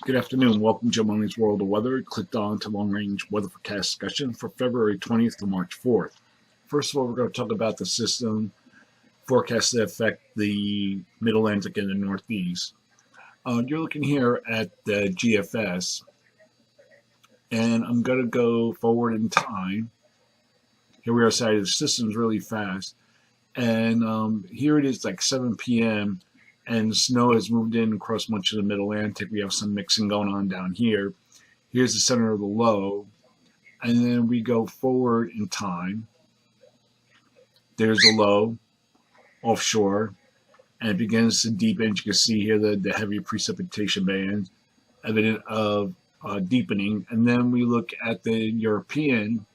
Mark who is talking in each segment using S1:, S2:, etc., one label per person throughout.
S1: Good afternoon. Welcome to Joe Money's World of Weather. Clicked on to long range weather forecast discussion for February 20th to March 4th. First of all, we're going to talk about the system forecasts that affect the Mid Atlantic and the Northeast. You're looking here at the GFS, and I'm going to go forward in time. Here we are, side of the system's really fast, and here it is like 7 p.m. and snow has moved in across much of the Mid Atlantic. We have some mixing going on down here. Here's the center of the low, and then we go forward in time. There's the low offshore, and it begins to deepen. You can see here the heavy precipitation bands, evident of deepening. And then we look at the European,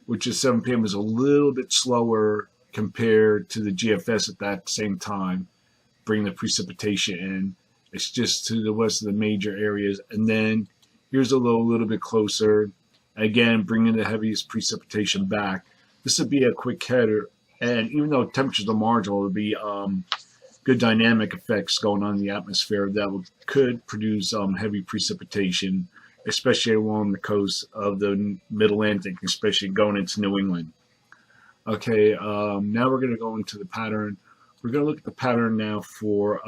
S1: which is 7 p.m. is a little bit slower compared to the GFS at that same time, bring the precipitation in. It's just to the west of the major areas. And then here's a low a little bit closer. Again, bringing the heaviest precipitation back. This would be a quick header. And even though temperatures are marginal, there would be good dynamic effects going on in the atmosphere that could produce heavy precipitation, especially along the coast of the Mid Atlantic, especially going into New England. Okay, now we're going to go into the pattern. We're going to look at the pattern now for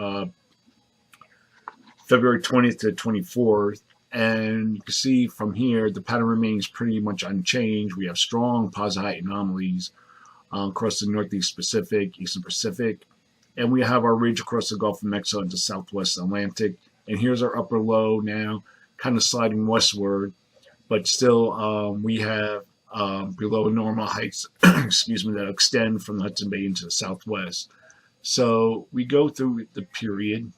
S1: February 20th to 24th. And you can see from here, the pattern remains pretty much unchanged. We have strong posite anomalies across the Northeast Pacific, Eastern Pacific. And we have our ridge across the Gulf of Mexico into Southwest Atlantic. And here's our upper low now, kind of sliding westward. But still, we have below normal heights, excuse me, that extend from the Hudson Bay into the Southwest. So we go through the period.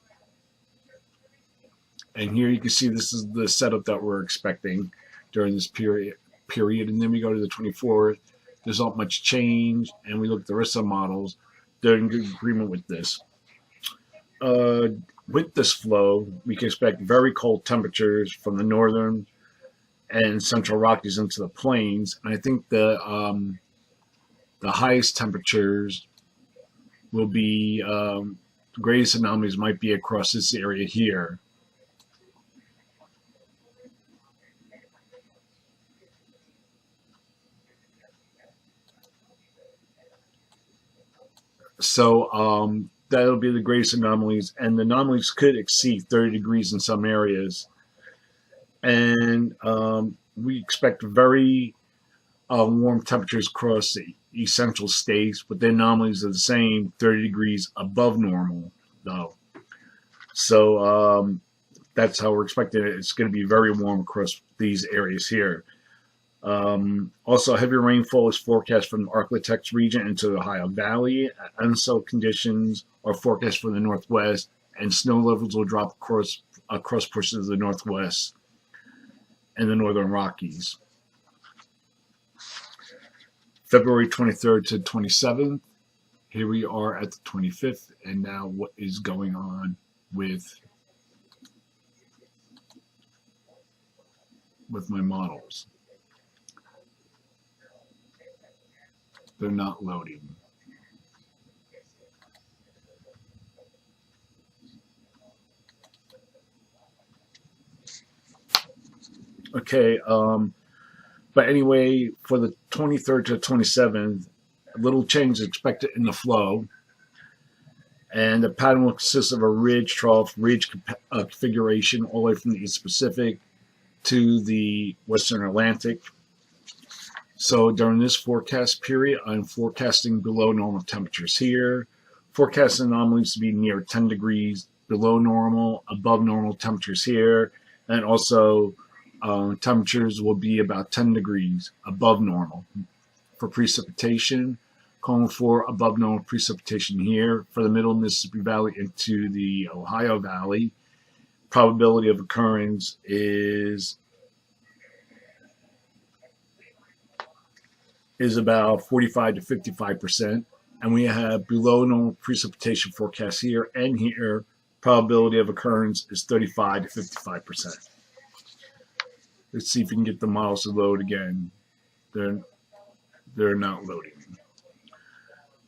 S1: And here you can see this is the setup that we're expecting during this period. And then we go to the 24th. There's not much change. And we look at the rest of the models. They're in good agreement with this. With this flow, we can expect very cold temperatures from the northern and central Rockies into the plains. And I think the highest temperatures will be, the greatest anomalies might be across this area here. So that'll be the greatest anomalies, and the anomalies could exceed 30 degrees in some areas. And we expect very warm temperatures across the essential states, but the anomalies are the same, 30 degrees above normal, though. So that's how we're expecting it. It's going to be very warm across these areas here. Also, heavy rainfall is forecast from the Arklatex region into the Ohio Valley. Unsettled conditions are forecast for the Northwest, and snow levels will drop across portions of the Northwest and the Northern Rockies. February 23rd to 27th. Here we are at the 25th, and now what is going on with my models? They're not loading. Okay, but anyway, for the 23rd to 27th, a little change is expected in the flow. And the pattern will consist of a ridge trough, ridge configuration all the way from the East Pacific to the Western Atlantic. So during this forecast period, I'm forecasting below normal temperatures here. Forecast anomalies to be near 10 degrees below normal, above normal temperatures here. And also temperatures will be about 10 degrees above normal. For precipitation, calling for above normal precipitation here. For the middle Mississippi Valley into the Ohio Valley, probability of occurrence is about 45 to 55%. And we have below normal precipitation forecast here and here. Probability of occurrence is 35 to 55%. Let's see if we can get the models to load again. They're not loading.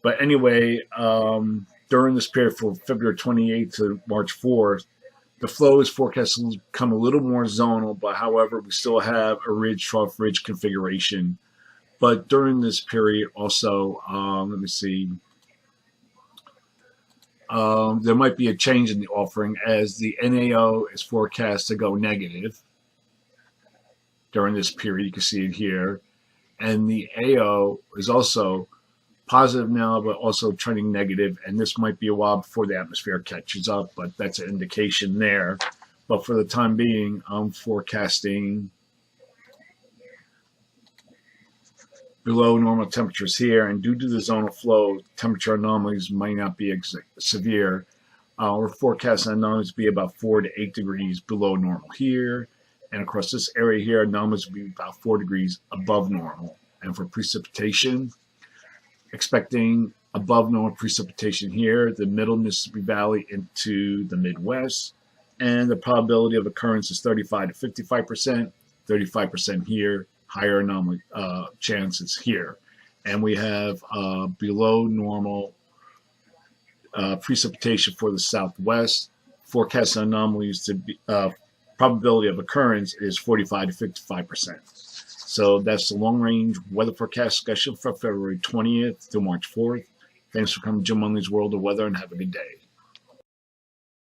S1: But anyway, during this period from February 28th to March 4th, the flow is forecast to become a little more zonal, but however, we still have a ridge trough ridge configuration. But during this period also, let me see, there might be a change in the offering as the NAO is forecast to go negative during this period. You can see it here. And the AO is also positive now, but also trending negative. And this might be a while before the atmosphere catches up, but that's an indication there. But for the time being, I'm forecasting below normal temperatures here. And due to the zonal flow, temperature anomalies might not be severe. We're forecasting anomalies to be about 4 to 8 degrees below normal here. And across this area here, anomalies will be about 4 degrees above normal. And for precipitation, expecting above normal precipitation here, the middle Mississippi Valley into the Midwest. And the probability of occurrence is 35 to 55%, 35% here, higher anomaly chances here. And we have below normal precipitation for the Southwest. Forecast anomalies to be probability of occurrence is 45 to 55%. So that's the long-range weather forecast discussion for February 20th to March 4th. Thanks for coming to Jim Munley's World of Weather, and have a good day.